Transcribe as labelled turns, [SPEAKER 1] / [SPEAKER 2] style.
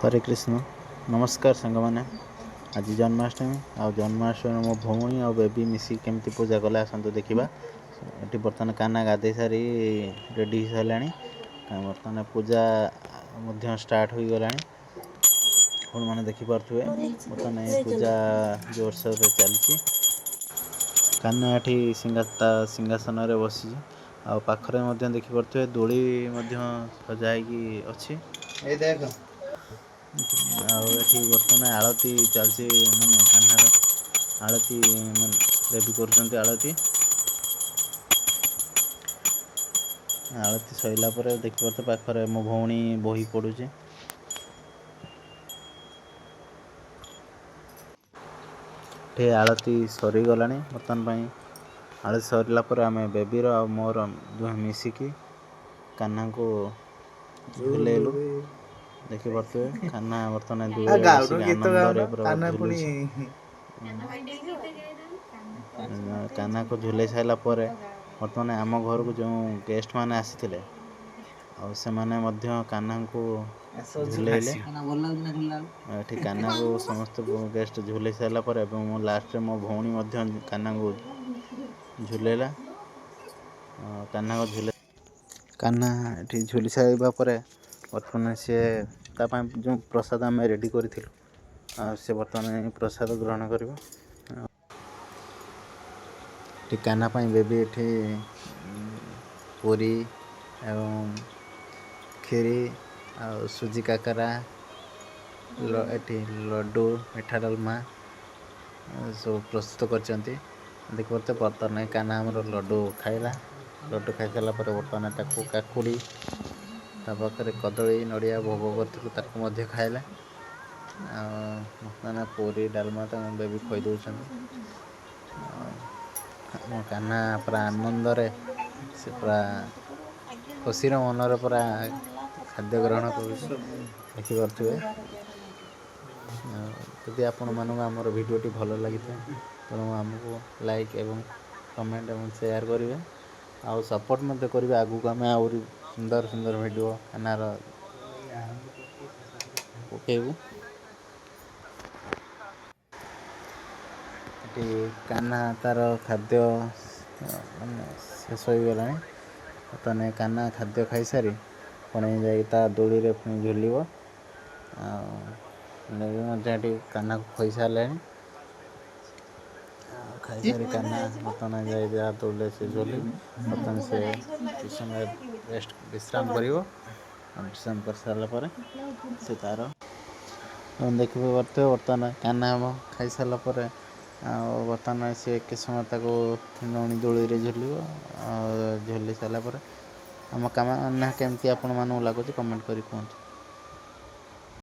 [SPEAKER 1] हरे कृष्ण नमस्कार सांगमाने आज जन्माष्टमी जन्माष्टमी मो भौणी आ बेबी मिसी केमती पूजा कले आसतु देखा ये बर्तमान काना गाधे सारी रेडी हो सारा बर्तमान पूजा स्टार्ट हो गला आप मैंने देखिपे बर्तमान पूजा जोरसोर चलती काना ये सिंहासन बसी आखरे देखिपे दोली सजाई अच्छी आठी बर्तमान आलती चलती मानने कान्हार आलती बेबी कर आलती आलती सरला देखिपे पाखे मो भौणी बही पड़ुचे आलती सरीगला बर्तमान आलती सरला आम बेबीर आ मोर दुहे मिसिकी कान्हा को झुलेलु देखिपे कान्हा बर्तमान आनंद कान्हा को झुले सारा बर्तमान आम घर को जो गेस्ट मैंने आसी से कान्हा को झुलेले कान्हा को समस्त गेस्ट झुले सारापर लास्ट मो भौणी कान्हा को झुलेला कान्हा को झुले कान्हा ये झुली सारा बर्तमान सी जो प्रसाद आम रेडी करूँ से बर्तमान प्रसाद ग्रहण कर कान्हा बेबी ये पूरी एवं खीरी आ सुजी काकरा लड्डू मिठा डालमा सब प्रस्तुत कर देखते बर्तमान कान्हा आमर लड्डू खाइला लड्डू खाई सारा बर्तमान काकुड़ी पाखे कदली नड़िया भोग कर खाइला बर्तमान पूरी डालमा बेबी खुई दौरान कान्हा पूरा आनंद से पूरा खुशी मनर पूरा खाद्य ग्रहण करिपे यदि आपण मानक आमर भिडियोटी भल लगी तेणु आमको लाइक एवं कमेंट एवं शेयर करेंगे आउ सपोर्ट मत करेंगे आगू को आम आहरी सुंदर सुंदर भिडियो कान्हार पकेबू कान्हा तार खाद्य शेष हो गला बर्तमान कान्हा खाद्य खाई सारी पुणी जा दोली रे पुणी झुल कान्हा को खुई सारे खाई सारी कान्हा बर्तमान जा दोले से झुली बर्तमान से कुछ समय रेस्ट विश्राम कर विश्राम कर सारापर से तार देखिए बर्तमान कान्हा खाई सारापर बर्तमान सी के समय दोली झुल झुली सारापर आम कान्हा केमती आपण मानक लगुच कमेंट कर कहूँ।